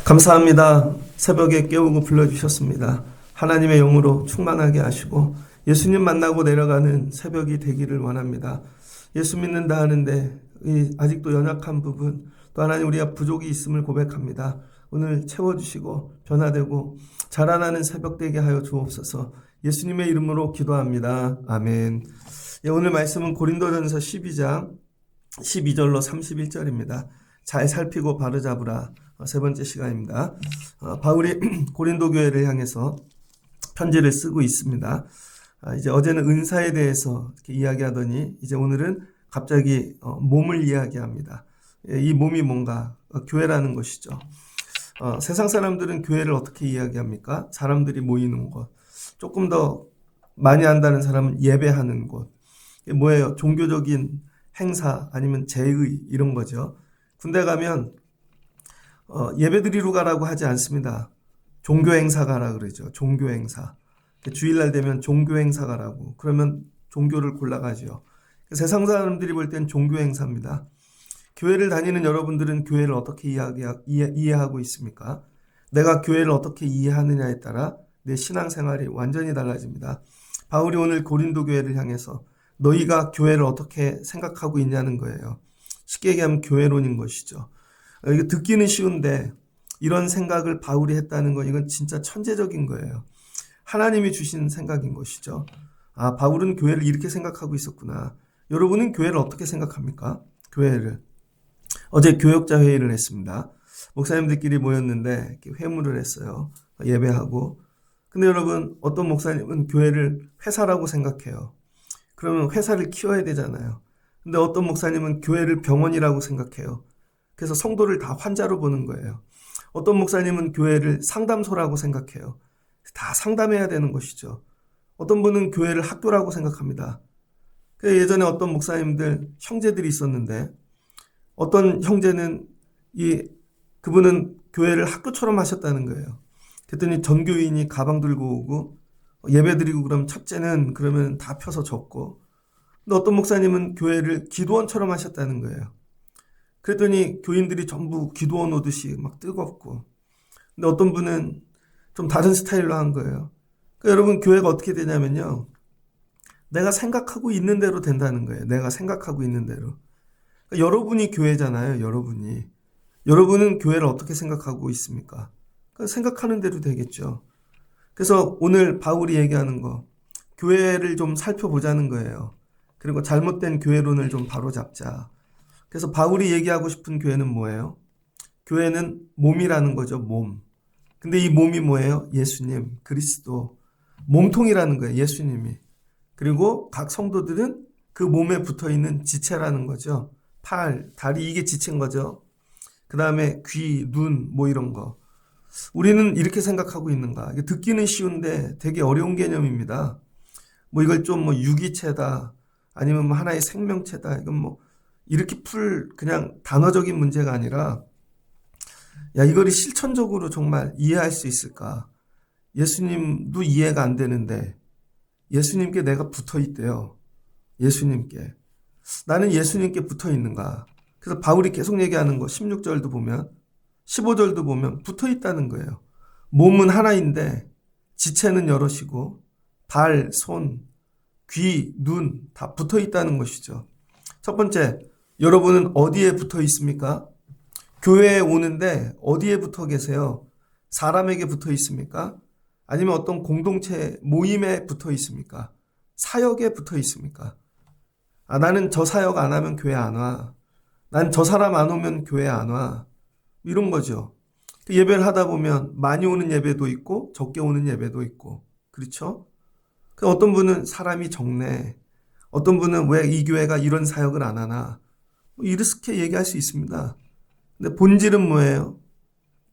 감사합니다. 새벽에 깨우고 불러주셨습니다. 하나님의 영으로 충만하게 하시고 예수님 만나고 내려가는 새벽이 되기를 원합니다. 예수 믿는다 하는데 아직도 연약한 부분, 또 하나님 우리가 부족이 있음을 고백합니다. 오늘 채워주시고 변화되고 자라나는 새벽 되게 하여 주옵소서. 예수님의 이름으로 기도합니다. 아멘. 오늘 말씀은 고린도전서 12장 12절로 31절입니다. 잘 살피고 바로잡으라. 세 번째 시간입니다. 바울이 고린도 교회를 향해서 편지를 쓰고 있습니다. 이제 어제는 은사에 대해서 이렇게 이야기하더니 이제 오늘은 갑자기 몸을 이야기합니다. 이 몸이 뭔가? 교회라는 것이죠. 세상 사람들은 교회를 어떻게 이야기합니까? 사람들이 모이는 곳. 조금 더 많이 한다는 사람은 예배하는 곳. 이게 뭐예요? 종교적인 행사 아니면 제의 이런 거죠. 군대 가면 예배드리러 가라고 하지 않습니다. 종교행사 가라 그러죠. 종교행사. 주일날 되면 종교행사 가라고. 그러면 종교를 골라가죠. 세상 사람들이 볼 땐 종교행사입니다. 교회를 다니는 여러분들은 교회를 어떻게 이해하고 있습니까? 내가 교회를 어떻게 이해하느냐에 따라 내 신앙생활이 완전히 달라집니다. 바울이 오늘 고린도 교회를 향해서 너희가 교회를 어떻게 생각하고 있냐는 거예요. 쉽게 얘기하면 교회론인 것이죠. 이거 듣기는 쉬운데 이런 생각을 바울이 했다는 건 이건 진짜 천재적인 거예요. 하나님이 주신 생각인 것이죠. 바울은 교회를 이렇게 생각하고 있었구나. 여러분은 교회를 어떻게 생각합니까? 교회를. 어제 교역자 회의를 했습니다. 목사님들끼리 모였는데 회무를 했어요. 예배하고. 근데 여러분 어떤 목사님은 교회를 회사라고 생각해요. 그러면 회사를 키워야 되잖아요. 근데 어떤 목사님은 교회를 병원이라고 생각해요. 그래서 성도를 다 환자로 보는 거예요. 어떤 목사님은 교회를 상담소라고 생각해요. 다 상담해야 되는 것이죠. 어떤 분은 교회를 학교라고 생각합니다. 예전에 어떤 목사님들, 형제들이 있었는데 어떤 형제는 그분은 교회를 학교처럼 하셨다는 거예요. 그랬더니 전교인이 가방 들고 오고 예배 드리고 그러면 첫째는 그러면 다 펴서 적고, 근데 어떤 목사님은 교회를 기도원처럼 하셨다는 거예요. 그랬더니 교인들이 전부 기도원 오듯이 막 뜨겁고, 근데 어떤 분은 좀 다른 스타일로 한 거예요. 그러니까 여러분 교회가 어떻게 되냐면요, 내가 생각하고 있는 대로 된다는 거예요. 내가 생각하고 있는 대로. 그러니까 여러분이 교회잖아요. 여러분은 교회를 어떻게 생각하고 있습니까? 그러니까 생각하는 대로 되겠죠. 그래서 오늘 바울이 얘기하는 거, 교회를 좀 살펴보자는 거예요. 그리고 잘못된 교회론을 좀 바로잡자. 그래서 바울이 얘기하고 싶은 교회는 뭐예요? 교회는 몸이라는 거죠. 몸. 근데 이 몸이 뭐예요? 예수님, 그리스도. 몸통이라는 거예요. 예수님이. 그리고 각 성도들은 그 몸에 붙어있는 지체라는 거죠. 팔, 다리, 이게 지체인 거죠. 그 다음에 귀, 눈, 뭐 이런 거. 우리는 이렇게 생각하고 있는가? 듣기는 쉬운데 되게 어려운 개념입니다. 뭐 이걸 좀 유기체다, 아니면 하나의 생명체다. 이건 이렇게 그냥 단어적인 문제가 아니라, 이거를 실천적으로 정말 이해할 수 있을까? 예수님도 이해가 안 되는데 예수님께 내가 붙어 있대요. 예수님께. 나는 예수님께 붙어 있는가? 그래서 바울이 계속 얘기하는 거 16절도 보면 15절도 보면 붙어 있다는 거예요. 몸은 하나인데 지체는 여럿이고 발, 손, 귀, 눈 다 붙어 있다는 것이죠. 첫 번째, 여러분은 어디에 붙어 있습니까? 교회에 오는데 어디에 붙어 계세요? 사람에게 붙어 있습니까? 아니면 어떤 공동체 모임에 붙어 있습니까? 사역에 붙어 있습니까? 나는 저 사역 안 하면 교회 안 와. 난 저 사람 안 오면 교회 안 와. 이런 거죠. 예배를 하다 보면 많이 오는 예배도 있고 적게 오는 예배도 있고, 그렇죠? 어떤 분은 사람이 적네. 어떤 분은 왜 이 교회가 이런 사역을 안 하나. 이렇게 얘기할 수 있습니다. 근데 본질은 뭐예요?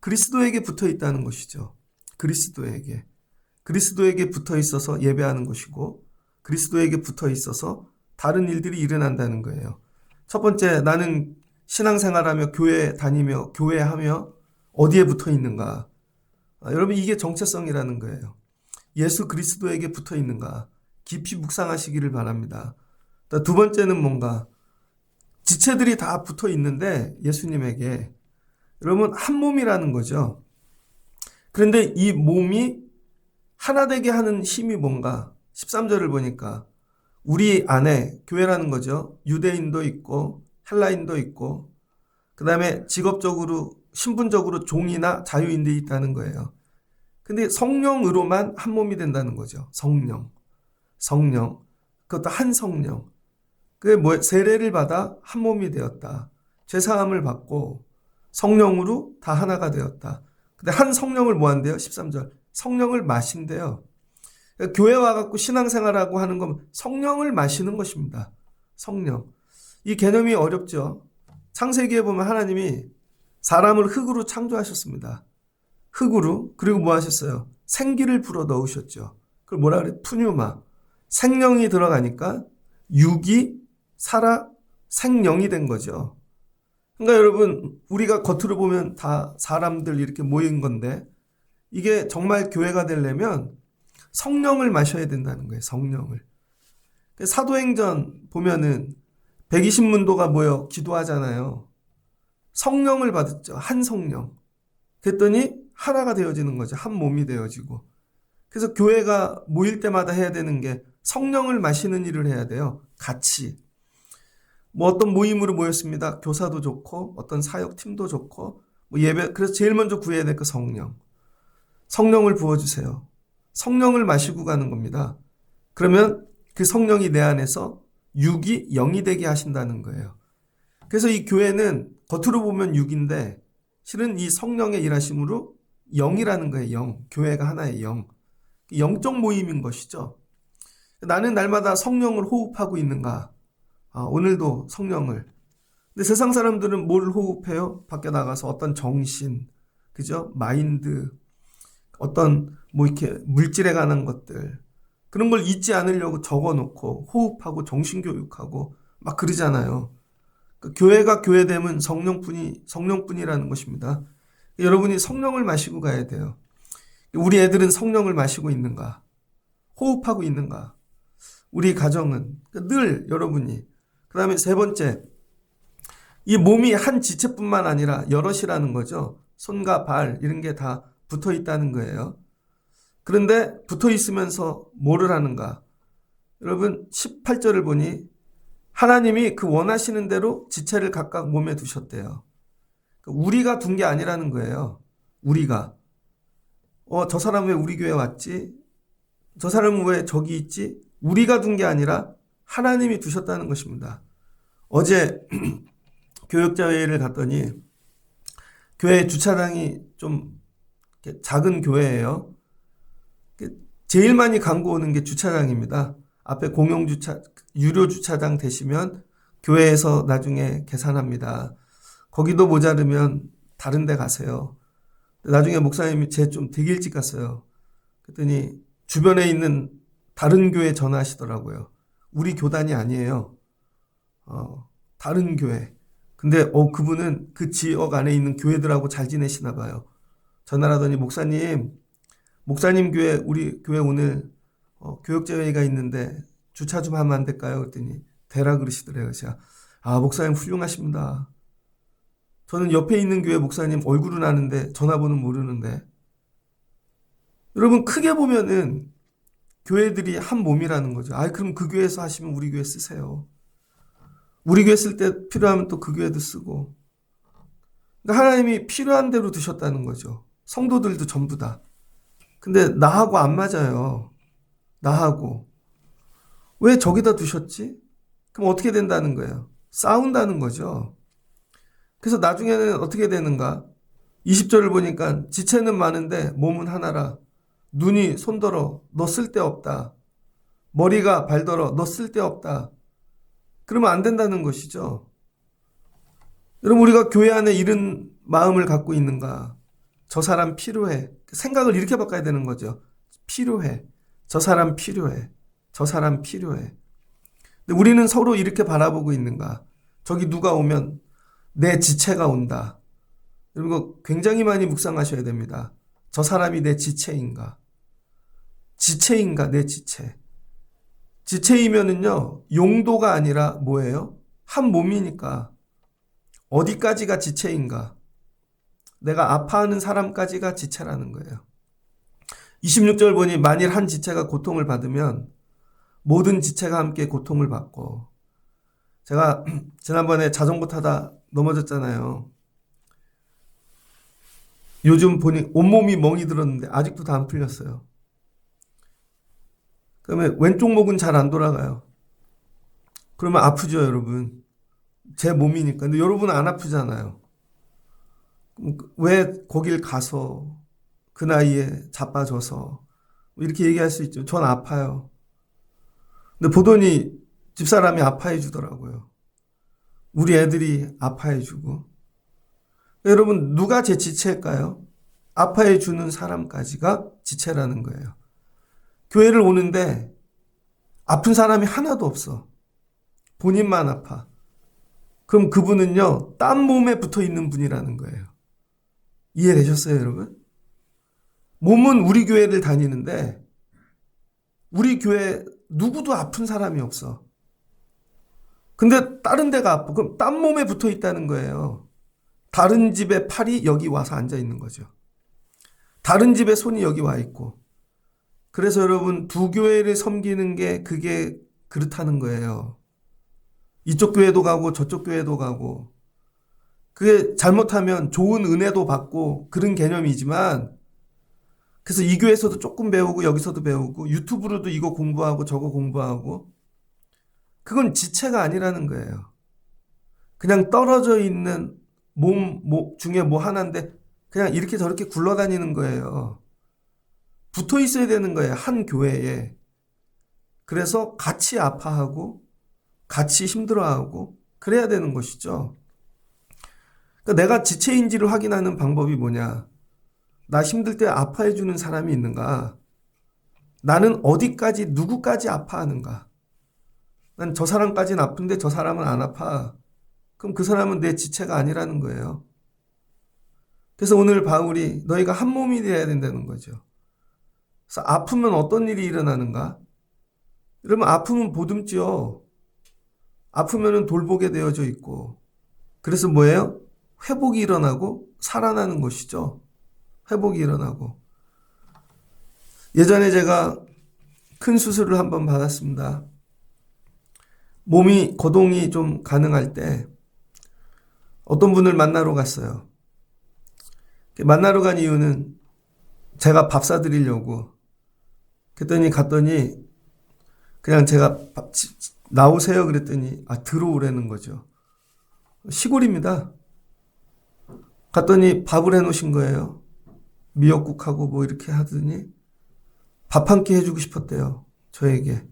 그리스도에게 붙어 있다는 것이죠. 그리스도에게 붙어 있어서 예배하는 것이고, 그리스도에게 붙어 있어서 다른 일들이 일어난다는 거예요. 첫 번째, 나는 신앙생활하며 교회 다니며 교회하며 어디에 붙어 있는가? 여러분, 이게 정체성이라는 거예요. 예수 그리스도에게 붙어 있는가 깊이 묵상하시기를 바랍니다. 두 번째는 뭔가 지체들이 다 붙어 있는데 예수님에게 여러분 한 몸이라는 거죠. 그런데 이 몸이 하나 되게 하는 힘이 뭔가 13절을 보니까 우리 안에 교회라는 거죠. 유대인도 있고 헬라인도 있고 그 다음에 직업적으로 신분적으로 종이나 자유인들이 있다는 거예요. 근데 성령으로만 한 몸이 된다는 거죠. 성령. 그것도 한 성령. 그게 뭐 세례를 받아 한 몸이 되었다. 죄사함을 받고 성령으로 다 하나가 되었다. 근데 한 성령을 뭐 한대요? 13절. 성령을 마신대요. 그러니까 교회 와갖고 신앙생활하고 하는 건 성령을 마시는 것입니다. 성령. 이 개념이 어렵죠. 창세기에 보면 하나님이 사람을 흙으로 창조하셨습니다. 흙으로. 그리고 뭐 하셨어요? 생기를 불어 넣으셨죠. 그걸 뭐라 그래? 푸뉴마. 생명이 들어가니까 육이 살아 생령이 된 거죠. 그러니까 여러분 우리가 겉으로 보면 다 사람들 이렇게 모인 건데 이게 정말 교회가 되려면 성령을 마셔야 된다는 거예요. 성령을. 사도행전 보면은 120문도가 모여 기도하잖아요. 성령을 받았죠. 한 성령. 그랬더니 하나가 되어지는 거죠. 한 몸이 되어지고. 그래서 교회가 모일 때마다 해야 되는 게 성령을 마시는 일을 해야 돼요. 같이. 뭐 어떤 모임으로 모였습니다. 교사도 좋고 어떤 사역팀도 좋고 뭐 예배. 그래서 제일 먼저 구해야 될 거 성령. 성령을 부어주세요. 성령을 마시고 가는 겁니다. 그러면 그 성령이 내 안에서 육이 영이 되게 하신다는 거예요. 그래서 이 교회는 겉으로 보면 육인데 실은 이 성령의 일하심으로 영이라는 거예요. 영. 교회가 하나의 영. 영적 모임인 것이죠. 나는 날마다 성령을 호흡하고 있는가? 오늘도 성령을. 근데 세상 사람들은 뭘 호흡해요? 밖에 나가서 어떤 정신, 그죠? 마인드, 어떤 뭐 이렇게 물질에 관한 것들 그런 걸 잊지 않으려고 적어놓고 호흡하고 정신교육하고 막 그러잖아요. 교회가 교회됨은 성령뿐이라는 것입니다. 여러분이 성령을 마시고 가야 돼요. 우리 애들은 성령을 마시고 있는가? 호흡하고 있는가? 우리 가정은 늘 여러분이. 그 다음에 세 번째, 이 몸이 한 지체뿐만 아니라 여럿이라는 거죠. 손과 발 이런 게 다 붙어 있다는 거예요. 그런데 붙어 있으면서 뭐를 하는가? 여러분 18절을 보니 하나님이 그 원하시는 대로 지체를 각각 몸에 두셨대요. 우리가 둔 게 아니라는 거예요. 우리가. 저 사람 왜 우리 교회 왔지? 저 사람은 왜 저기 있지? 우리가 둔 게 아니라 하나님이 두셨다는 것입니다. 어제 교역자회를 갔더니 교회 주차장이 좀 작은 교회예요. 제일 많이 광고 오는 게 주차장입니다. 앞에 공용주차, 유료주차장 되시면 교회에서 나중에 계산합니다. 거기도 모자르면 다른 데 가세요. 나중에 목사님이 제 좀 되게 일찍 갔어요. 그랬더니 주변에 있는 다른 교회 전화하시더라고요. 우리 교단이 아니에요. 다른 교회. 근데 그분은 그 지역 안에 있는 교회들하고 잘 지내시나 봐요. 전화를 하더니 목사님 교회 우리 교회 오늘 교역제회가 있는데 주차 좀 하면 안 될까요? 그랬더니 되라 그러시더래요. 제가 목사님 훌륭하십니다. 저는 옆에 있는 교회 목사님 얼굴은 아는데 전화번호는 모르는데. 여러분 크게 보면은 교회들이 한 몸이라는 거죠. 그럼 그 교회에서 하시면 우리 교회 쓰세요. 우리 교회 쓸 때 필요하면 또 그 교회도 쓰고. 그러니까 하나님이 필요한 대로 두셨다는 거죠. 성도들도 전부 다. 근데 나하고 안 맞아요. 나하고. 왜 저기다 두셨지? 그럼 어떻게 된다는 거예요? 싸운다는 거죠. 그래서 나중에는 어떻게 되는가? 20절을 보니까 지체는 많은데 몸은 하나라. 눈이 손더러 너 쓸데없다. 머리가 발더러 너 쓸데없다. 그러면 안 된다는 것이죠. 여러분 우리가 교회 안에 이런 마음을 갖고 있는가? 저 사람 필요해. 생각을 이렇게 바꿔야 되는 거죠. 필요해. 저 사람 필요해. 저 사람 필요해. 근데 우리는 서로 이렇게 바라보고 있는가? 저기 누가 오면 내 지체가 온다. 여러분 이거 굉장히 많이 묵상하셔야 됩니다. 저 사람이 내 지체인가? 지체인가, 내 지체. 지체이면은요, 용도가 아니라 뭐예요? 한 몸이니까. 어디까지가 지체인가? 내가 아파하는 사람까지가 지체라는 거예요. 26절 보니 만일 한 지체가 고통을 받으면 모든 지체가 함께 고통을 받고, 제가 지난번에 자전거 타다 넘어졌잖아요. 요즘 보니 온몸이 멍이 들었는데 아직도 다 안 풀렸어요. 그러면 왼쪽 목은 잘 안 돌아가요. 그러면 아프죠, 여러분. 제 몸이니까. 근데 여러분은 안 아프잖아요. 왜 거길 가서 그 나이에 자빠져서 이렇게 얘기할 수 있죠. 전 아파요. 근데 보더니 집사람이 아파해 주더라고요. 우리 애들이 아파해 주고. 여러분, 누가 제 지체일까요? 아파해 주는 사람까지가 지체라는 거예요. 교회를 오는데 아픈 사람이 하나도 없어. 본인만 아파. 그럼 그분은요, 딴 몸에 붙어 있는 분이라는 거예요. 이해되셨어요, 여러분? 몸은 우리 교회를 다니는데 우리 교회 누구도 아픈 사람이 없어. 근데 다른 데가 아파. 그럼 딴 몸에 붙어 있다는 거예요. 다른 집의 팔이 여기 와서 앉아 있는 거죠. 다른 집의 손이 여기 와 있고. 그래서 여러분, 두 교회를 섬기는 게 그게 그렇다는 거예요. 이쪽 교회도 가고 저쪽 교회도 가고. 그게 잘못하면 좋은 은혜도 받고 그런 개념이지만, 그래서 이 교회에서도 조금 배우고 여기서도 배우고 유튜브로도 이거 공부하고 저거 공부하고, 그건 지체가 아니라는 거예요. 그냥 떨어져 있는 몸 중에 뭐 하나인데 그냥 이렇게 저렇게 굴러다니는 거예요. 붙어 있어야 되는 거예요, 한 교회에. 그래서 같이 아파하고 같이 힘들어하고 그래야 되는 것이죠. 그러니까 내가 지체인지를 확인하는 방법이 뭐냐? 나 힘들 때 아파해 주는 사람이 있는가? 나는 어디까지 누구까지 아파하는가? 난 저 사람까지는 아픈데 저 사람은 안 아파. 그럼 그 사람은 내 지체가 아니라는 거예요. 그래서 오늘 바울이 너희가 한 몸이 되어야 된다는 거죠. 그래서 아프면 어떤 일이 일어나는가? 이러면 아프면 보듬지요. 아프면 돌보게 되어져 있고. 그래서 뭐예요? 회복이 일어나고 살아나는 것이죠. 회복이 일어나고. 예전에 제가 큰 수술을 한번 받았습니다. 몸이 거동이 좀 가능할 때 어떤 분을 만나러 갔어요. 만나러 간 이유는 제가 밥 사드리려고. 그랬더니 갔더니 그냥 제가 나오세요 그랬더니 들어오라는 거죠. 시골입니다. 갔더니 밥을 해놓으신 거예요. 미역국하고 뭐 이렇게 하더니 밥 한 끼 해주고 싶었대요. 저에게.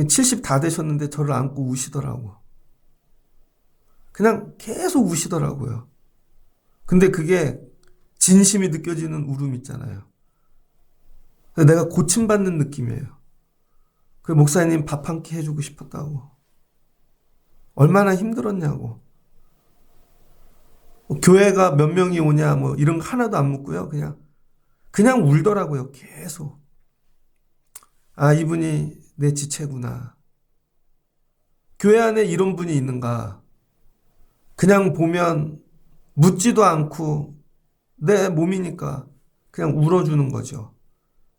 70 다 되셨는데 저를 안고 우시더라고. 그냥 계속 우시더라고요. 근데 그게 진심이 느껴지는 울음 있잖아요. 내가 고침받는 느낌이에요. 그 목사님 밥 한 끼 해주고 싶었다고. 얼마나 힘들었냐고. 교회가 몇 명이 오냐 뭐 이런 거 하나도 안 묻고요. 그냥 울더라고요. 계속. 이분이 내 지체구나. 교회 안에 이런 분이 있는가? 그냥 보면 묻지도 않고 내 몸이니까 그냥 울어주는 거죠.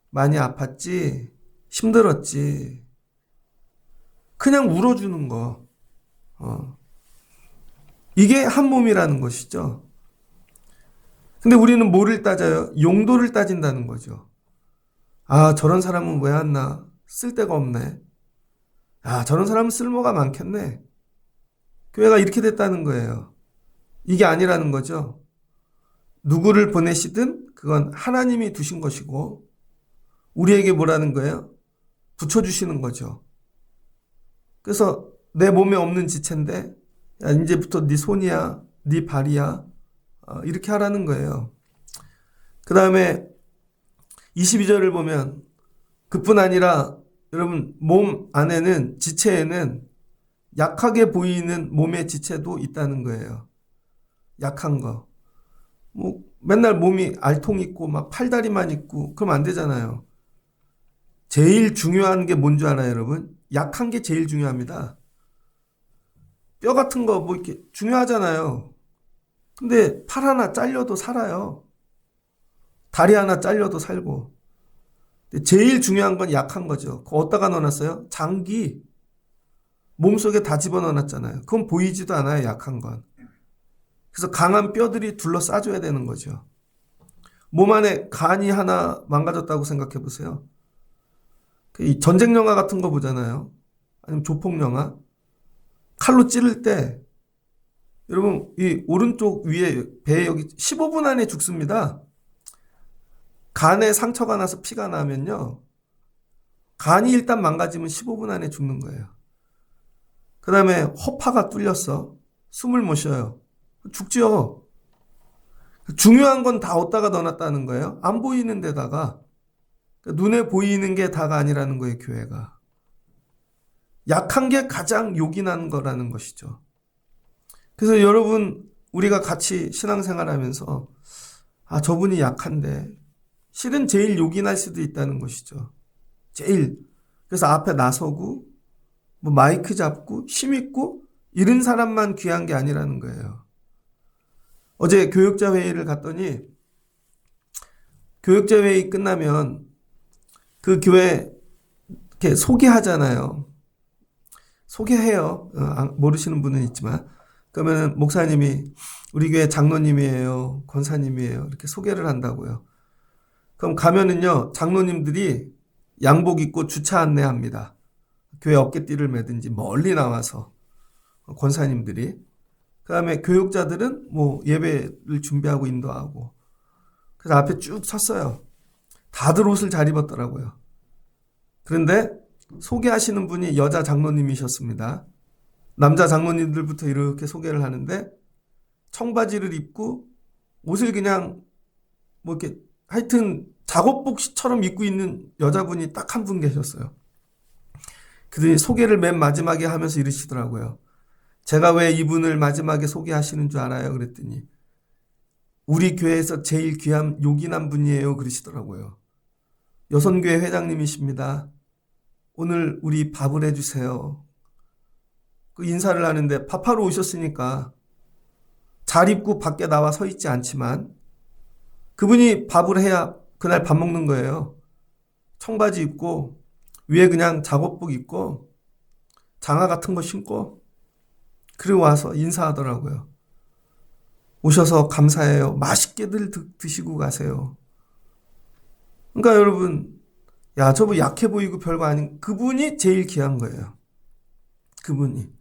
많이 아팠지? 힘들었지? 그냥 울어주는 거. 이게 한 몸이라는 것이죠. 근데 우리는 뭐를 따져요? 용도를 따진다는 거죠. 저런 사람은 왜 왔나? 쓸데가 없네. 저런 사람은 쓸모가 많겠네. 교회가 이렇게 됐다는 거예요. 이게 아니라는 거죠. 누구를 보내시든 그건 하나님이 두신 것이고 우리에게 뭐라는 거예요? 붙여주시는 거죠. 그래서 내 몸에 없는 지체인데 이제부터 네 손이야, 네 발이야 이렇게 하라는 거예요. 그 다음에 22절을 보면 그뿐 아니라 여러분 몸 안에는 지체에는 약하게 보이는 몸의 지체도 있다는 거예요. 약한 거. 맨날 몸이 알통 있고 막 팔다리만 있고 그러면 안 되잖아요. 제일 중요한 게 뭔 줄 알아요, 여러분? 약한 게 제일 중요합니다. 뼈 같은 거 뭐 이렇게 중요하잖아요. 근데 팔 하나 잘려도 살아요. 다리 하나 잘려도 살고. 제일 중요한 건 약한 거죠. 그거 어디다가 넣어놨어요? 장기. 몸속에 다 집어넣어놨잖아요. 그건 보이지도 않아요, 약한 건. 그래서 강한 뼈들이 둘러싸줘야 되는 거죠. 몸 안에 간이 하나 망가졌다고 생각해 보세요. 이 전쟁 영화 같은 거 보잖아요. 아니면 조폭 영화. 칼로 찌를 때 여러분 이 오른쪽 위에 배 여기 15분 안에 죽습니다. 간에 상처가 나서 피가 나면요. 간이 일단 망가지면 15분 안에 죽는 거예요. 그 다음에 허파가 뚫렸어. 숨을 못 쉬어요. 죽죠. 중요한 건 다 어디다가 넣어놨다는 거예요. 안 보이는 데다가. 눈에 보이는 게 다가 아니라는 거예요, 교회가. 약한 게 가장 요긴한 거라는 것이죠. 그래서 여러분, 우리가 같이 신앙생활 하면서, 아, 저분이 약한데, 실은 제일 요긴할 수도 있다는 것이죠. 제일. 그래서 앞에 나서고, 뭐 마이크 잡고, 힘있고, 이런 사람만 귀한 게 아니라는 거예요. 어제 교육자 회의를 갔더니, 교육자 회의 끝나면, 그 교회, 이렇게 소개하잖아요. 소개해요. 모르시는 분은 있지만. 그러면 목사님이 우리 교회 장로님이에요. 권사님이에요. 이렇게 소개를 한다고요. 그럼 가면은요, 장로님들이 양복 입고 주차 안내합니다. 교회 어깨띠를 매든지 멀리 나와서 권사님들이. 그 다음에 교육자들은 뭐 예배를 준비하고 인도하고. 그래서 앞에 쭉 섰어요. 다들 옷을 잘 입었더라고요. 그런데 소개하시는 분이 여자 장로님이셨습니다. 남자 장로님들부터 이렇게 소개를 하는데 청바지를 입고 옷을 그냥 뭐 이렇게 하여튼 작업복처럼 입고 있는 여자분이 딱 한 분 계셨어요. 그들이 소개를 맨 마지막에 하면서 이러시더라고요. 제가 왜 이분을 마지막에 소개하시는 줄 알아요? 그랬더니 우리 교회에서 제일 귀한 요긴한 분이에요. 그러시더라고요. 여선교회 회장님이십니다. 오늘 우리 밥을 해주세요. 그 인사를 하는데 밥하러 오셨으니까 잘 입고 밖에 나와 서 있지 않지만 그분이 밥을 해야 그날 밥 먹는 거예요. 청바지 입고 위에 그냥 작업복 입고 장화 같은 거 신고 그리고 와서 인사하더라고요. 오셔서 감사해요. 맛있게들 드시고 가세요. 그러니까 여러분, 야, 저분 약해 보이고 별거 아닌 그분이 제일 귀한 거예요. 그분이.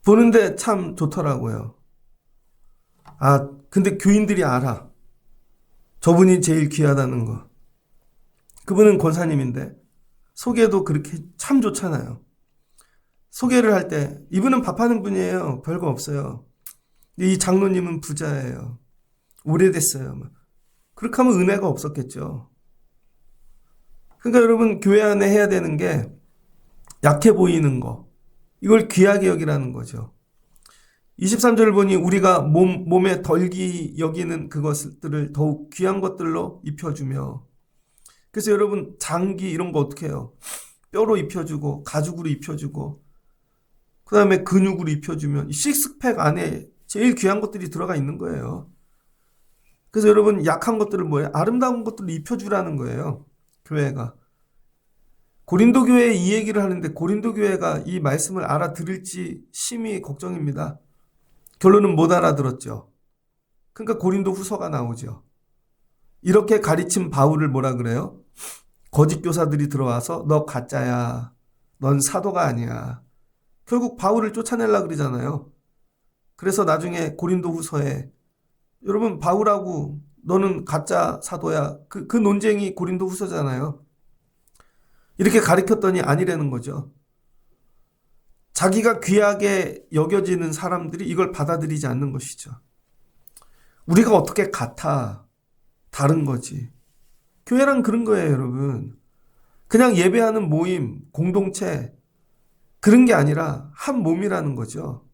보는데 참 좋더라고요. 아, 근데 교인들이 알아. 저분이 제일 귀하다는 거. 그분은 권사님인데 소개도 그렇게 참 좋잖아요. 소개를 할 때 이분은 밥하는 분이에요. 별거 없어요. 이 장로님은 부자예요. 오래됐어요. 그렇게 하면 은혜가 없었겠죠. 그러니까 여러분 교회 안에 해야 되는 게 약해 보이는 거. 이걸 귀하게 여기라는 거죠. 23절을 보니 우리가 몸에 덜기 여기는 그것들을 더욱 귀한 것들로 입혀주며 그래서 여러분 장기 이런 거 어떻게 해요? 뼈로 입혀주고 가죽으로 입혀주고 그 다음에 근육으로 입혀주면 식스팩 안에 제일 귀한 것들이 들어가 있는 거예요. 그래서 여러분 약한 것들을 뭐예요? 아름다운 것들을 입혀주라는 거예요. 교회가. 고린도 교회에 이 얘기를 하는데 고린도 교회가 이 말씀을 알아들을지 심히 걱정입니다. 결론은 못 알아들었죠. 그러니까 고린도 후서가 나오죠. 이렇게 가르친 바울을 뭐라 그래요? 거짓 교사들이 들어와서 너 가짜야. 넌 사도가 아니야. 결국 바울을 쫓아내려고 그러잖아요. 그래서 나중에 고린도 후서에 여러분 바울하고 너는 가짜 사도야. 그 논쟁이 고린도 후서잖아요. 이렇게 가르쳤더니 아니라는 거죠. 자기가 귀하게 여겨지는 사람들이 이걸 받아들이지 않는 것이죠. 우리가 어떻게 같아? 다른 거지. 교회란 그런 거예요, 여러분. 그냥 예배하는 모임, 공동체 그런 게 아니라 한 몸이라는 거죠.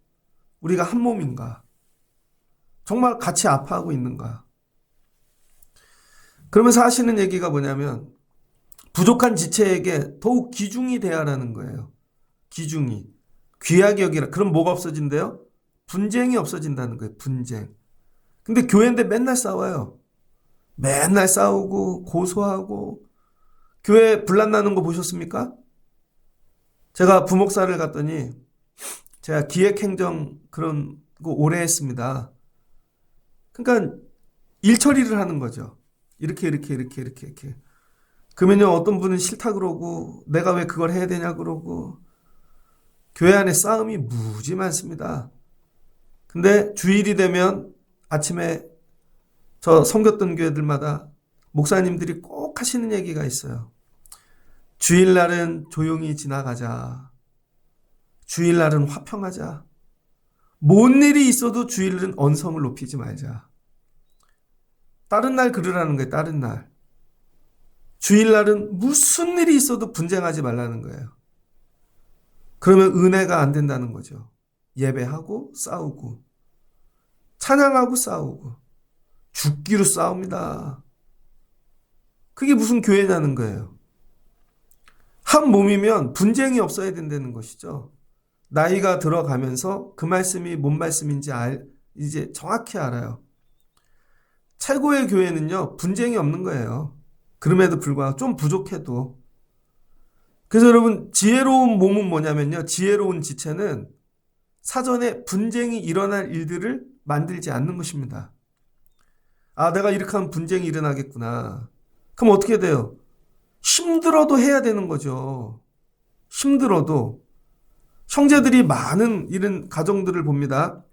우리가 한 몸인가? 정말 같이 아파하고 있는가? 그러면서 하시는 얘기가 뭐냐면 부족한 지체에게 더욱 귀중이 돼야라는 거예요. 귀중이. 귀하게 여기라. 그럼 뭐가 없어진대요? 분쟁이 없어진다는 거예요. 분쟁. 근데 교회인데 맨날 싸워요. 맨날 싸우고 고소하고. 교회 분란 나는 거 보셨습니까? 제가 부목사를 갔더니 제가 기획행정 그런 거 오래 했습니다. 그러니까 일 처리를 하는 거죠. 이렇게. 그러면요, 어떤 분은 싫다 그러고 내가 왜 그걸 해야 되냐 그러고. 교회 안에 싸움이 무지 많습니다. 근데 주일이 되면 아침에 저 섬겼던 교회들마다 목사님들이 꼭 하시는 얘기가 있어요. 주일날은 조용히 지나가자. 주일날은 화평하자. 뭔 일이 있어도 주일은 언성을 높이지 말자. 다른 날 그러라는 거예요. 다른 날. 주일날은 무슨 일이 있어도 분쟁하지 말라는 거예요. 그러면 은혜가 안 된다는 거죠. 예배하고 싸우고 찬양하고 싸우고 죽기로 싸웁니다. 그게 무슨 교회냐는 거예요. 한 몸이면 분쟁이 없어야 된다는 것이죠. 나이가 들어가면서 그 말씀이 뭔 말씀인지 이제 정확히 알아요. 최고의 교회는요, 분쟁이 없는 거예요. 그럼에도 불구하고 좀 부족해도. 그래서 여러분, 지혜로운 몸은 뭐냐면요, 지혜로운 지체는 사전에 분쟁이 일어날 일들을 만들지 않는 것입니다. 아, 내가 이렇게 하면 분쟁이 일어나겠구나. 그럼 어떻게 돼요? 힘들어도 해야 되는 거죠. 힘들어도. 형제들이 많은 이런 가정들을 봅니다.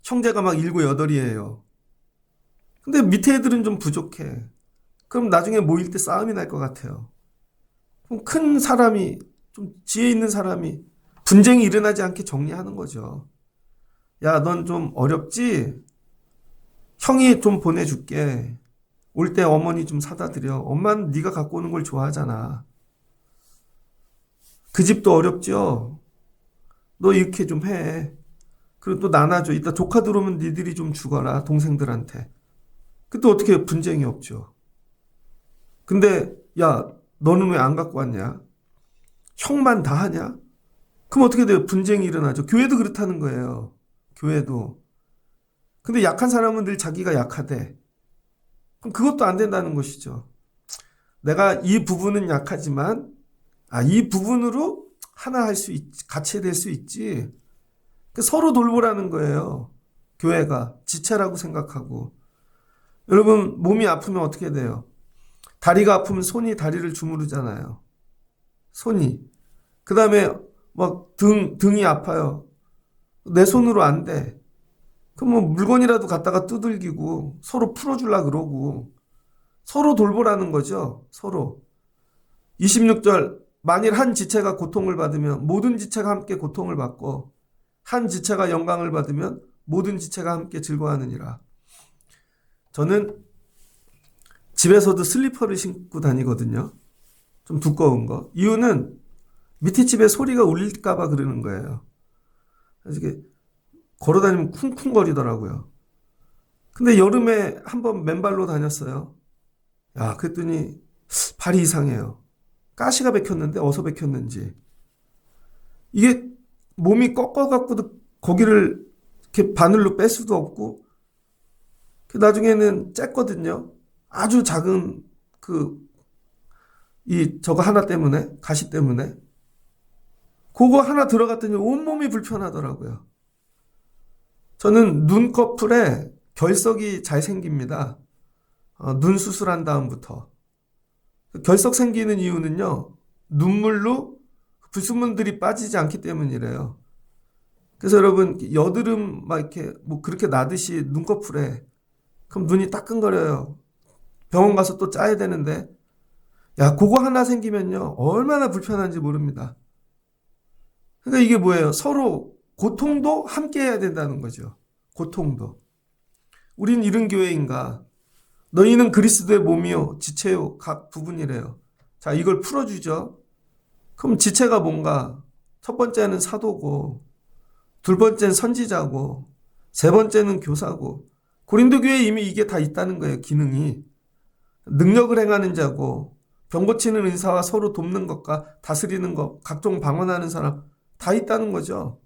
형제가 막 7, 8이에요. 근데 밑에 애들은 좀 부족해. 그럼 나중에 모일 때 싸움이 날 것 같아요. 그럼 큰 사람이, 좀 지혜 있는 사람이 분쟁이 일어나지 않게 정리하는 거죠. 야, 넌 좀 어렵지? 형이 좀 보내줄게. 올 때 어머니 좀 사다 드려. 엄마는 네가 갖고 오는 걸 좋아하잖아. 그 집도 어렵죠? 너 이렇게 좀 해. 그리고 또 나눠줘. 이따 조카 들어오면 니들이 좀 주거라. 동생들한테. 그때 어떻게 해요? 분쟁이 없죠. 근데 야, 너는 왜 안 갖고 왔냐? 형만 다 하냐? 그럼 어떻게 돼요? 분쟁이 일어나죠. 교회도 그렇다는 거예요. 교회도. 근데 약한 사람은 늘 자기가 약하대. 그럼 그것도 안 된다는 것이죠. 내가 이 부분은 약하지만 이 부분으로 하나 할 수 있지, 같이 될 수 있지. 서로 돌보라는 거예요. 교회가 지체라고 생각하고. 여러분, 몸이 아프면 어떻게 돼요? 다리가 아프면 손이 다리를 주무르잖아요. 손이. 그 다음에 막 등이 아파요. 내 손으로 안 돼. 그럼 뭐 물건이라도 갖다가 두들기고 서로 풀어주려 그러고 서로 돌보라는 거죠. 서로. 26절, 만일 한 지체가 고통을 받으면 모든 지체가 함께 고통을 받고 한 지체가 영광을 받으면 모든 지체가 함께 즐거워하느니라. 저는 집에서도 슬리퍼를 신고 다니거든요. 좀 두꺼운 거. 이유는 밑에 집에 소리가 울릴까봐 그러는 거예요. 그래서 이게 걸어다니면 쿵쿵거리더라고요. 근데 여름에 한번 맨발로 다녔어요. 야, 그랬더니 발이 이상해요. 가시가 박혔는데 어디서 박혔는지. 이게 몸이 꺾어갖고도 거기를 이렇게 바늘로 뺄 수도 없고 나중에는 쬐거든요. 아주 작은 저거 하나 때문에, 가시 때문에. 그거 하나 들어갔더니 온몸이 불편하더라고요. 저는 눈꺼풀에 결석이 잘 생깁니다. 눈 수술한 다음부터. 결석 생기는 이유는요, 눈물로 불순물들이 빠지지 않기 때문이래요. 그래서 여러분, 여드름 막 이렇게 뭐 그렇게 나듯이 눈꺼풀에, 그럼 눈이 따끔거려요. 병원 가서 또 짜야 되는데, 야, 그거 하나 생기면요, 얼마나 불편한지 모릅니다. 그러니까 이게 뭐예요? 서로 고통도 함께 해야 된다는 거죠. 고통도. 우린 이런 교회인가? 너희는 그리스도의 몸이요, 지체요, 각 부분이래요. 자, 이걸 풀어주죠. 그럼 지체가 뭔가? 첫 번째는 사도고, 둘 번째는 선지자고, 세 번째는 교사고. 고린도 교회에 이미 이게 다 있다는 거예요, 기능이. 능력을 행하는 자고, 병 고치는 은사와 서로 돕는 것과 다스리는 것, 각종 방언하는 사람 다 있다는 거죠.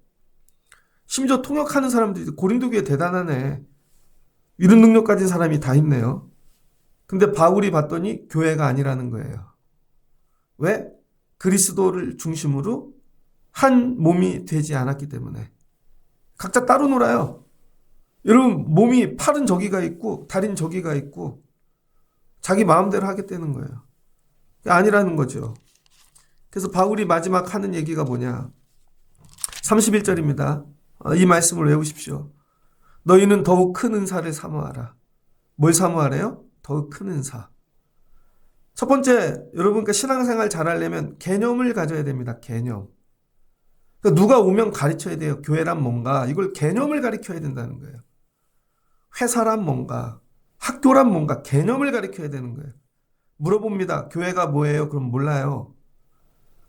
심지어 통역하는 사람들이 고린도 교회 대단하네. 이런 능력 가진 사람이 다 있네요. 근데 바울이 봤더니 교회가 아니라는 거예요. 왜? 그리스도를 중심으로 한 몸이 되지 않았기 때문에. 각자 따로 놀아요. 여러분, 몸이 팔은 저기가 있고 다리는 저기가 있고 자기 마음대로 하겠다는 거예요. 아니라는 거죠. 그래서 바울이 마지막 하는 얘기가 뭐냐. 31절입니다. 이 말씀을 외우십시오. 너희는 더욱 큰 은사를 사모하라. 뭘 사모하래요? 더욱 큰 은사. 첫 번째, 여러분과 신앙생활 잘하려면 개념을 가져야 됩니다. 개념. 그러니까 누가 오면 가르쳐야 돼요. 교회란 뭔가. 이걸 개념을 가르쳐야 된다는 거예요. 회사란 뭔가. 학교란 뭔가. 개념을 가르쳐야 되는 거예요. 물어봅니다. 교회가 뭐예요? 그럼 몰라요.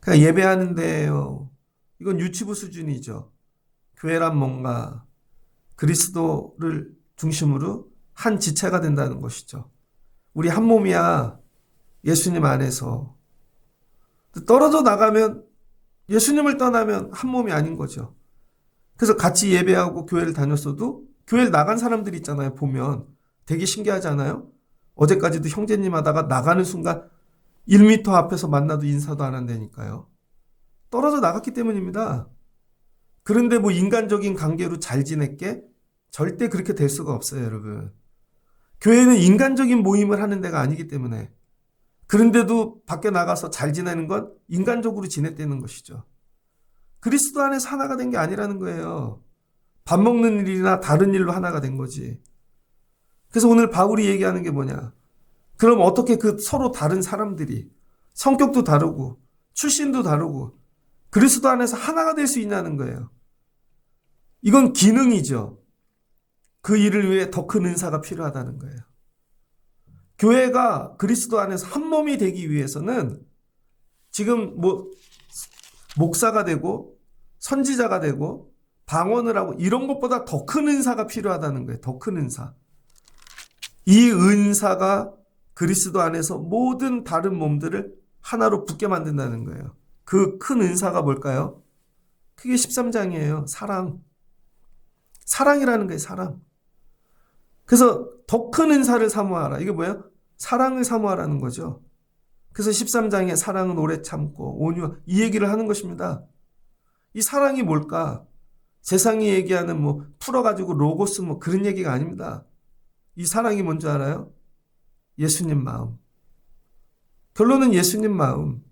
그냥 예배하는 데예요. 이건 유치부 수준이죠. 교회란 뭔가. 그리스도를 중심으로 한 지체가 된다는 것이죠. 우리 한 몸이야. 예수님 안에서. 떨어져 나가면 예수님을 떠나면 한 몸이 아닌 거죠. 그래서 같이 예배하고 교회를 다녔어도 교회를 나간 사람들 있잖아요. 보면 되게 신기하지 않아요? 어제까지도 형제님 하다가 나가는 순간 1m 앞에서 만나도 인사도 안 한다니까요. 떨어져 나갔기 때문입니다. 그런데 뭐 인간적인 관계로 잘 지냈게? 절대 그렇게 될 수가 없어요, 여러분. 교회는 인간적인 모임을 하는 데가 아니기 때문에. 그런데도 밖에 나가서 잘 지내는 건 인간적으로 지냈다는 것이죠. 그리스도 안에서 하나가 된 게 아니라는 거예요. 밥 먹는 일이나 다른 일로 하나가 된 거지. 그래서 오늘 바울이 얘기하는 게 뭐냐. 그럼 어떻게 그 서로 다른 사람들이 성격도 다르고 출신도 다르고 그리스도 안에서 하나가 될 수 있냐는 거예요. 이건 기능이죠. 그 일을 위해 더 큰 은사가 필요하다는 거예요. 교회가 그리스도 안에서 한 몸이 되기 위해서는 지금 뭐 목사가 되고 선지자가 되고 방언을 하고 이런 것보다 더 큰 은사가 필요하다는 거예요. 더 큰 은사. 이 은사가 그리스도 안에서 모든 다른 몸들을 하나로 붙게 만든다는 거예요. 그 큰 은사가 뭘까요? 그게 13장이에요. 사랑. 사랑이라는 거예요. 사랑. 그래서 더 큰 은사를 사모하라. 이게 뭐예요? 사랑을 사모하라는 거죠. 그래서 13장에 사랑은 오래 참고 온유 이 얘기를 하는 것입니다. 이 사랑이 뭘까? 세상이 얘기하는 뭐 풀어가지고 로고스 뭐 그런 얘기가 아닙니다. 이 사랑이 뭔지 알아요? 예수님 마음. 결론은 예수님 마음.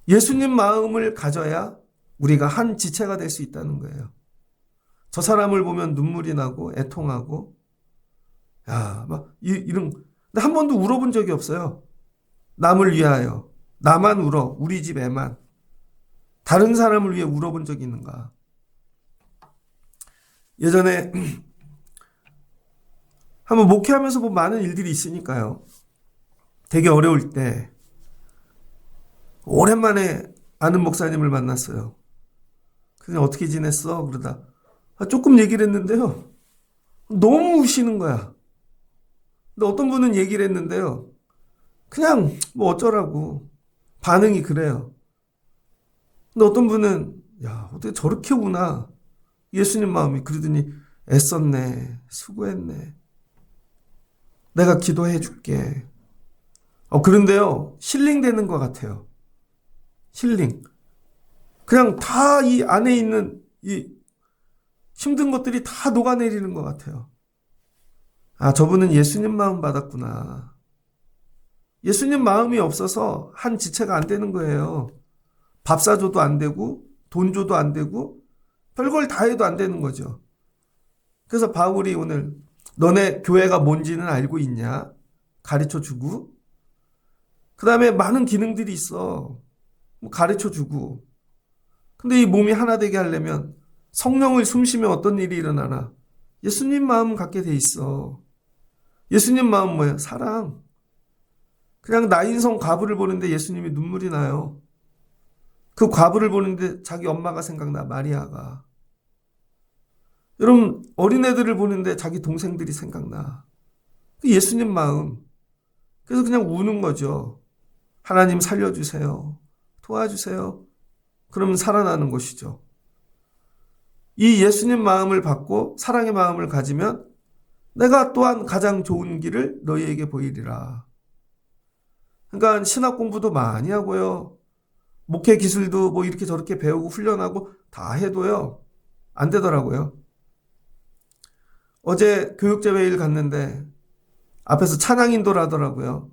예수님 마음을 가져야 우리가 한 지체가 될 수 있다는 거예요. 저 사람을 보면 눈물이 나고 애통하고 이런 근데 한 번도 울어본 적이 없어요. 남을 위하여 나만 울어. 우리 집 애만. 다른 사람을 위해 울어본 적이 있는가? 예전에 한번 목회하면서 뭐 많은 일들이 있으니까요. 되게 어려울 때 오랜만에 아는 목사님을 만났어요. 그냥 어떻게 지냈어? 그러다 조금 얘기를 했는데요. 너무 우시는 거야. 근데 어떤 분은 얘기를 했는데요. 그냥 뭐 어쩌라고. 반응이 그래요. 근데 어떤 분은 야 어떻게 저렇게 우나. 예수님 마음이 그러더니 애썼네. 수고했네. 내가 기도해 줄게. 그런데요. 힐링되는 것 같아요. 힐링. 그냥 다 이 안에 있는 이 힘든 것들이 다 녹아내리는 것 같아요. 저분은 예수님 마음 받았구나. 예수님 마음이 없어서 한 지체가 안 되는 거예요. 밥 사줘도 안 되고 돈 줘도 안 되고 별걸 다 해도 안 되는 거죠. 그래서 바울이 오늘 너네 교회가 뭔지는 알고 있냐? 가르쳐주고 그 다음에 많은 기능들이 있어. 가르쳐주고 근데 이 몸이 하나 되게 하려면 성령을 숨쉬면 어떤 일이 일어나나? 예수님 마음 갖게 돼 있어. 예수님 마음 뭐예요? 사랑. 그냥 나인성 과부를 보는데 예수님이 눈물이 나요. 그 과부를 보는데 자기 엄마가 생각나, 마리아가. 여러분 어린애들을 보는데 자기 동생들이 생각나. 예수님 마음. 그래서 그냥 우는 거죠. 하나님 살려주세요. 도와주세요. 그러면 살아나는 것이죠. 이 예수님 마음을 받고 사랑의 마음을 가지면 내가 또한 가장 좋은 길을 너희에게 보이리라. 그러니까 신학 공부도 많이 하고요. 목회 기술도 뭐 이렇게 저렇게 배우고 훈련하고 다 해도요. 안 되더라고요. 어제 교육제회의를 갔는데 앞에서 찬양 인도를 하더라고요.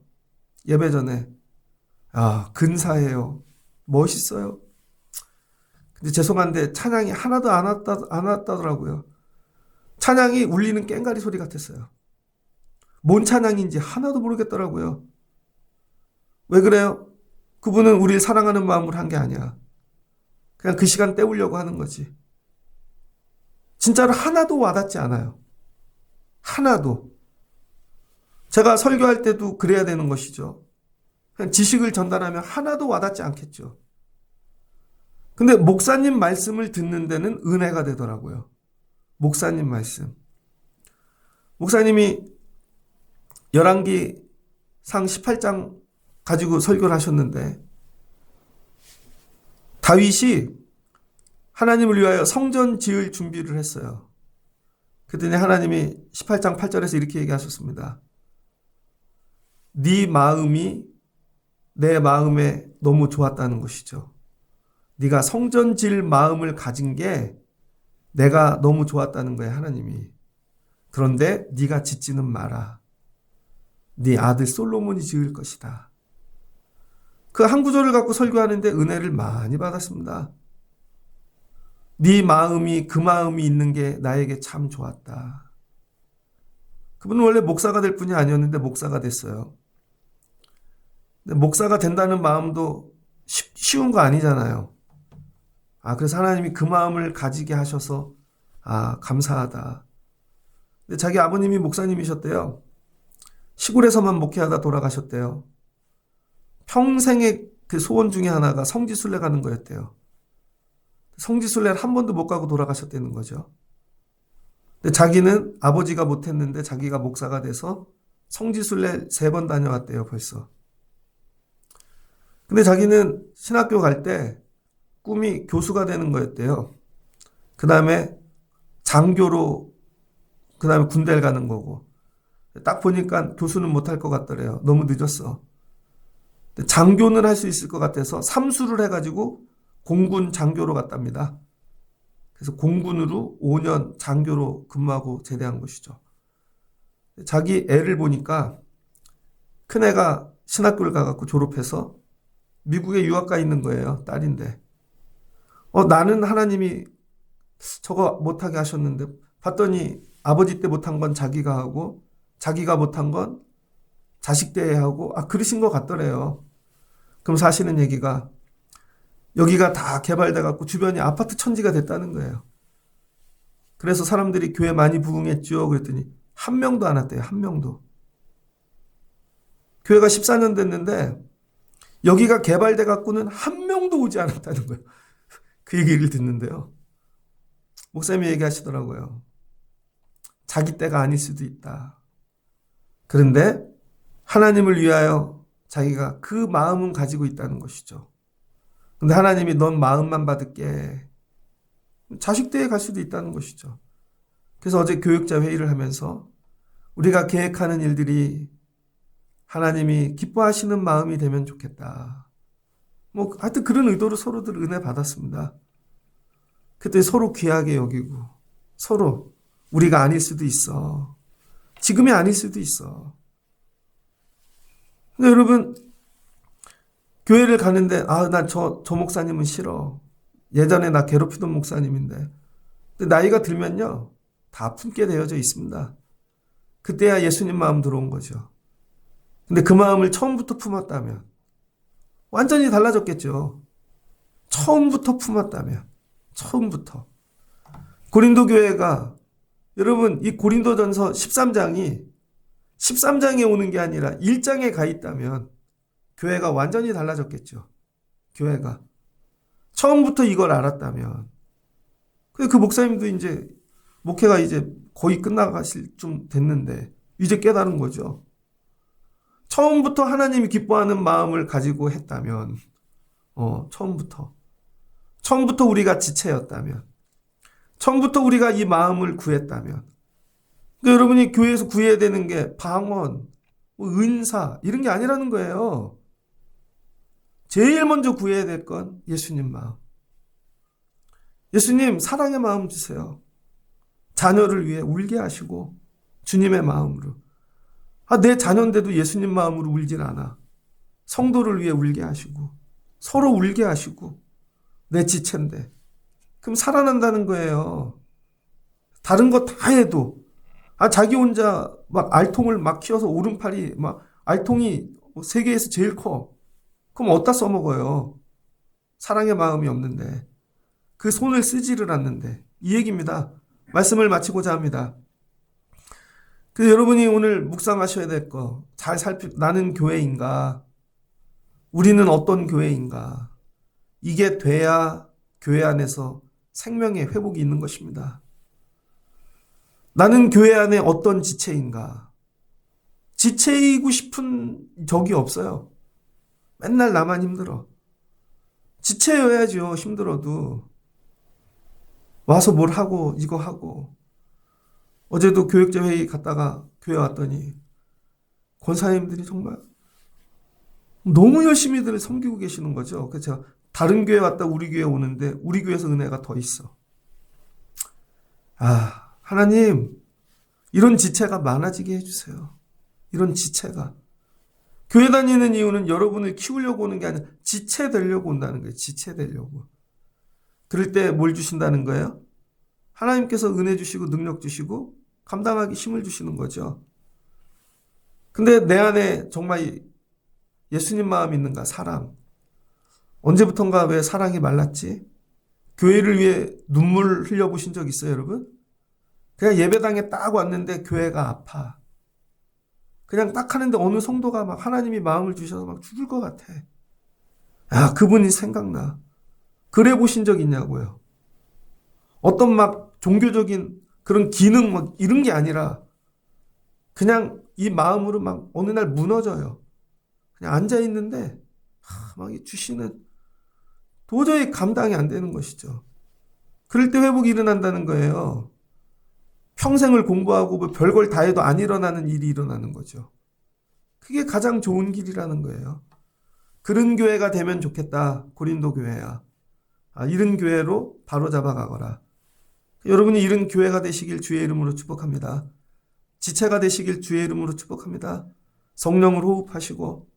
예배 전에. 아, 근사해요. 멋있어요. 근데 죄송한데 찬양이 하나도 안 왔다더라고요. 찬양이 울리는 꽹가리 소리 같았어요. 뭔 찬양인지 하나도 모르겠더라고요. 왜 그래요? 그분은 우리를 사랑하는 마음으로 한 게 아니야. 그냥 그 시간 때우려고 하는 거지. 진짜로 하나도 와닿지 않아요. 하나도. 제가 설교할 때도 그래야 되는 것이죠. 그냥 지식을 전달하면 하나도 와닿지 않겠죠. 근데 목사님 말씀을 듣는 데는 은혜가 되더라고요. 목사님 말씀. 목사님이 열왕기상 18장 가지고 설교를 하셨는데 다윗이 하나님을 위하여 성전 지을 준비를 했어요. 그랬더니 하나님이 18장 8절에서 이렇게 얘기하셨습니다. 네 마음이 내 마음에 너무 좋았다는 것이죠. 네가 성전 지을 마음을 가진 게 내가 너무 좋았다는 거예요, 하나님이. 그런데 네가 짓지는 마라. 네 아들 솔로몬이 지을 것이다. 그 한 구절을 갖고 설교하는데 은혜를 많이 받았습니다. 네 마음이 그 마음이 있는 게 나에게 참 좋았다. 그분은 원래 목사가 될 분이 아니었는데 목사가 됐어요. 근데 목사가 된다는 마음도 쉬운 거 아니잖아요. 그래서 하나님이 그 마음을 가지게 하셔서 감사하다. 근데 자기 아버님이 목사님이셨대요. 시골에서만 목회하다 돌아가셨대요. 평생의 그 소원 중에 하나가 성지순례 가는 거였대요. 성지순례를 한 번도 못 가고 돌아가셨다는 거죠. 근데 자기는 아버지가 못했는데 자기가 목사가 돼서 성지순례 3번 다녀왔대요, 벌써. 근데 자기는 신학교 갈 때 꿈이 교수가 되는 거였대요. 그 다음에 장교로, 그 다음에 군대를 가는 거고. 딱 보니까 교수는 못할 것 같더래요. 너무 늦었어. 장교는 할 수 있을 것 같아서 삼수를 해가지고 공군 장교로 갔답니다. 그래서 공군으로 5년 장교로 근무하고 제대한 것이죠. 자기 애를 보니까 큰애가 신학교를 가갖고 졸업해서 미국에 유학 가 있는 거예요. 딸인데. 나는 하나님이 저거 못하게 하셨는데 봤더니 아버지 때 못한 건 자기가 하고 자기가 못한 건 자식 때 하고 그러신 것 같더래요. 그럼 사시는 얘기가 여기가 다 개발돼 갖고 주변이 아파트 천지가 됐다는 거예요. 그래서 사람들이 교회 많이 부흥했죠. 그랬더니 한 명도 안 왔대요. 한 명도. 교회가 14년 됐는데 여기가 개발돼 갖고는 한 명도 오지 않았다는 거예요. 그 얘기를 듣는데요. 목사님이 얘기하시더라고요. 자기 때가 아닐 수도 있다. 그런데 하나님을 위하여 자기가 그 마음은 가지고 있다는 것이죠. 근데 하나님이 넌 마음만 받을게. 자식 때에 갈 수도 있다는 것이죠. 그래서 어제 교육자 회의를 하면서 우리가 계획하는 일들이 하나님이 기뻐하시는 마음이 되면 좋겠다. 하여튼 그런 의도로 서로들 은혜 받았습니다. 그때 서로 귀하게 여기고 서로 우리가 아닐 수도 있어. 지금이 아닐 수도 있어. 근데 여러분 교회를 가는데 난 저 목사님은 싫어. 예전에 나 괴롭히던 목사님인데. 근데 나이가 들면요. 다 품게 되어져 있습니다. 그때야 예수님 마음 들어온 거죠. 근데 그 마음을 처음부터 품었다면 완전히 달라졌겠죠. 처음부터 품었다면. 처음부터. 고린도 교회가 여러분 이 고린도전서 13장에 오는 게 아니라 1장에 가 있다면 교회가 완전히 달라졌겠죠. 교회가. 처음부터 이걸 알았다면. 그 목사님도 이제 목회가 이제 거의 끝나가실 좀 됐는데 이제 깨달은 거죠. 처음부터 하나님이 기뻐하는 마음을 가지고 했다면, 처음부터 우리가 지체였다면, 처음부터 우리가 이 마음을 구했다면, 그러니까 여러분이 교회에서 구해야 되는 게 방언, 은사, 이런 게 아니라는 거예요. 제일 먼저 구해야 될 건 예수님 마음. 예수님 사랑의 마음 주세요. 자녀를 위해 울게 하시고 주님의 마음으로. 내 자녀인데도 예수님 마음으로 울진 않아. 성도를 위해 울게 하시고 서로 울게 하시고 내 지체인데. 그럼 살아난다는 거예요. 다른 거 다 해도 자기 혼자 막 알통을 막 키워서 오른팔이 막 알통이 세계에서 제일 커. 그럼 어디다 써먹어요? 사랑의 마음이 없는데. 그 손을 쓰지를 않는데. 이 얘기입니다. 말씀을 마치고자 합니다. 여러분이 오늘 묵상하셔야 될 거, 나는 교회인가? 우리는 어떤 교회인가? 이게 돼야 교회 안에서 생명의 회복이 있는 것입니다. 나는 교회 안에 어떤 지체인가? 지체이고 싶은 적이 없어요. 맨날 나만 힘들어. 지체여야죠. 힘들어도. 와서 뭘 하고 이거 하고. 어제도 교육제 회의 갔다가 교회 왔더니 권사님들이 정말 너무 열심히들 섬기고 계시는 거죠. 그래서 제가 다른 교회 왔다 우리 교회 오는데 우리 교회에서 은혜가 더 있어. 하나님 이런 지체가 많아지게 해주세요. 이런 지체가. 교회 다니는 이유는 여러분을 키우려고 오는 게 아니라 지체 되려고 온다는 거예요. 지체 되려고. 그럴 때 뭘 주신다는 거예요? 하나님께서 은혜 주시고 능력 주시고 감당하기 힘을 주시는 거죠. 근데 내 안에 정말 예수님 마음이 있는가? 사랑. 언제부턴가 왜 사랑이 말랐지? 교회를 위해 눈물 흘려보신 적 있어요, 여러분? 그냥 예배당에 딱 왔는데 교회가 아파. 그냥 딱 하는데 어느 성도가 막 하나님이 마음을 주셔서 막 죽을 것 같아. 그분이 생각나. 그래 보신 적 있냐고요. 어떤 막 종교적인 그런 기능 막 이런 게 아니라 그냥 이 마음으로 막 어느 날 무너져요. 그냥 앉아있는데 막 주시는 도저히 감당이 안 되는 것이죠. 그럴 때 회복이 일어난다는 거예요. 평생을 공부하고 뭐 별걸 다 해도 안 일어나는 일이 일어나는 거죠. 그게 가장 좋은 길이라는 거예요. 그런 교회가 되면 좋겠다. 고린도 교회야. 이런 교회로 바로잡아 가거라. 여러분이 이런 교회가 되시길 주의 이름으로 축복합니다. 지체가 되시길 주의 이름으로 축복합니다. 성령을 호흡하시고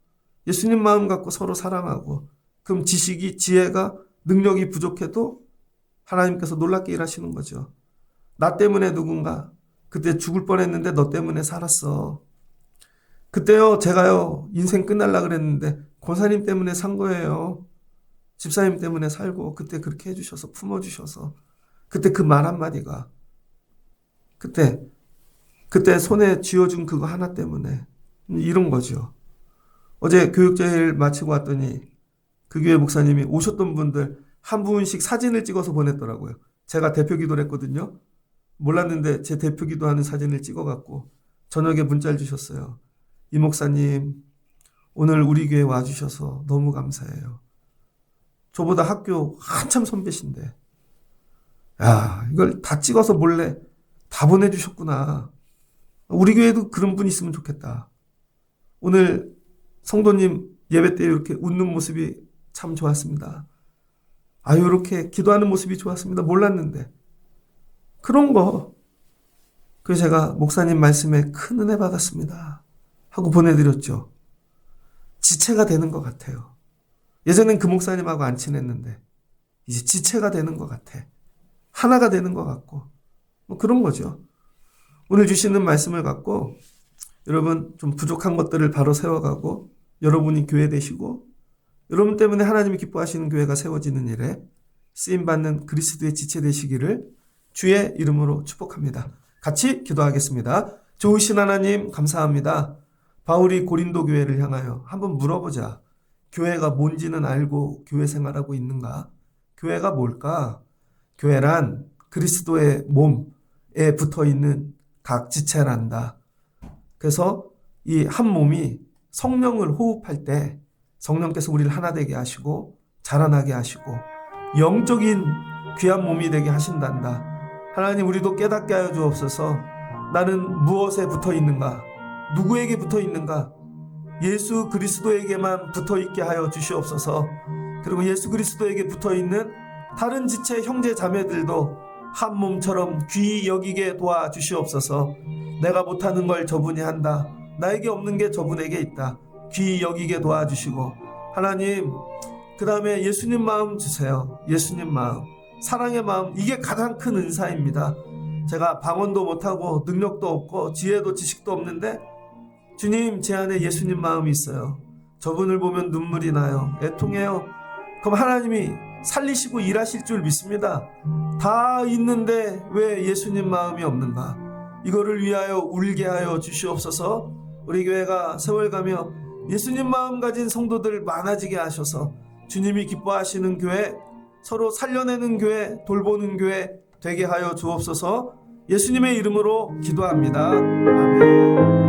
예수님 마음 갖고 서로 사랑하고 그럼 지혜가 능력이 부족해도 하나님께서 놀랍게 일하시는 거죠. 나 때문에 누군가 그때 죽을 뻔했는데 너 때문에 살았어. 그때요 제가요 인생 끝날라 그랬는데 권사님 때문에 산 거예요. 집사님 때문에 살고 그때 그렇게 해주셔서 품어주셔서 그때 그 말 한마디가 그때 손에 쥐어준 그거 하나 때문에 이런 거죠. 어제 교육제회를 마치고 왔더니 그 교회 목사님이 오셨던 분들 한 분씩 사진을 찍어서 보냈더라고요. 제가 대표 기도를 했거든요. 몰랐는데 제 대표 기도하는 사진을 찍어갖고 저녁에 문자를 주셨어요. 이 목사님 오늘 우리 교회 와주셔서 너무 감사해요. 저보다 학교 한참 선배신데 이걸 다 찍어서 몰래 다 보내주셨구나. 우리 교회도 그런 분 있으면 좋겠다. 오늘 성도님 예배 때 이렇게 웃는 모습이 참 좋았습니다. 이렇게 기도하는 모습이 좋았습니다. 몰랐는데. 그런 거. 그래서 제가 목사님 말씀에 큰 은혜 받았습니다. 하고 보내드렸죠. 지체가 되는 것 같아요. 예전엔 그 목사님하고 안 친했는데 이제 지체가 되는 것 같아. 하나가 되는 것 같고 그런 거죠. 오늘 주시는 말씀을 갖고 여러분 좀 부족한 것들을 바로 세워가고 여러분이 교회 되시고 여러분 때문에 하나님이 기뻐하시는 교회가 세워지는 일에 쓰임받는 그리스도의 지체 되시기를 주의 이름으로 축복합니다. 같이 기도하겠습니다. 좋으신 하나님 감사합니다. 바울이 고린도 교회를 향하여 한번 물어보자. 교회가 뭔지는 알고 교회 생활하고 있는가? 교회가 뭘까? 교회란 그리스도의 몸에 붙어있는 각 지체란다. 그래서 이 한 몸이 성령을 호흡할 때 성령께서 우리를 하나 되게 하시고 자라나게 하시고 영적인 귀한 몸이 되게 하신단다. 하나님, 우리도 깨닫게 하여 주옵소서. 나는 무엇에 붙어 있는가? 누구에게 붙어 있는가? 예수 그리스도에게만 붙어 있게 하여 주시옵소서. 그리고 예수 그리스도에게 붙어 있는 다른 지체 형제 자매들도 한 몸처럼 귀히 여기게 도와 주시옵소서. 내가 못하는 걸 저분이 한다. 나에게 없는 게 저분에게 있다. 귀히 여기게 도와주시고, 하나님, 그 다음에 예수님 마음 주세요. 예수님 마음, 사랑의 마음. 이게 가장 큰 은사입니다. 제가 방언도 못하고 능력도 없고 지혜도 지식도 없는데 주님, 제 안에 예수님 마음이 있어요. 저분을 보면 눈물이 나요. 애통해요. 그럼 하나님이 살리시고 일하실 줄 믿습니다. 다 있는데 왜 예수님 마음이 없는가? 이거를 위하여 울게 하여 주시옵소서. 우리 교회가 세월가며 예수님 마음 가진 성도들 많아지게 하셔서 주님이 기뻐하시는 교회, 서로 살려내는 교회, 돌보는 교회 되게 하여 주옵소서. 예수님의 이름으로 기도합니다. 아멘.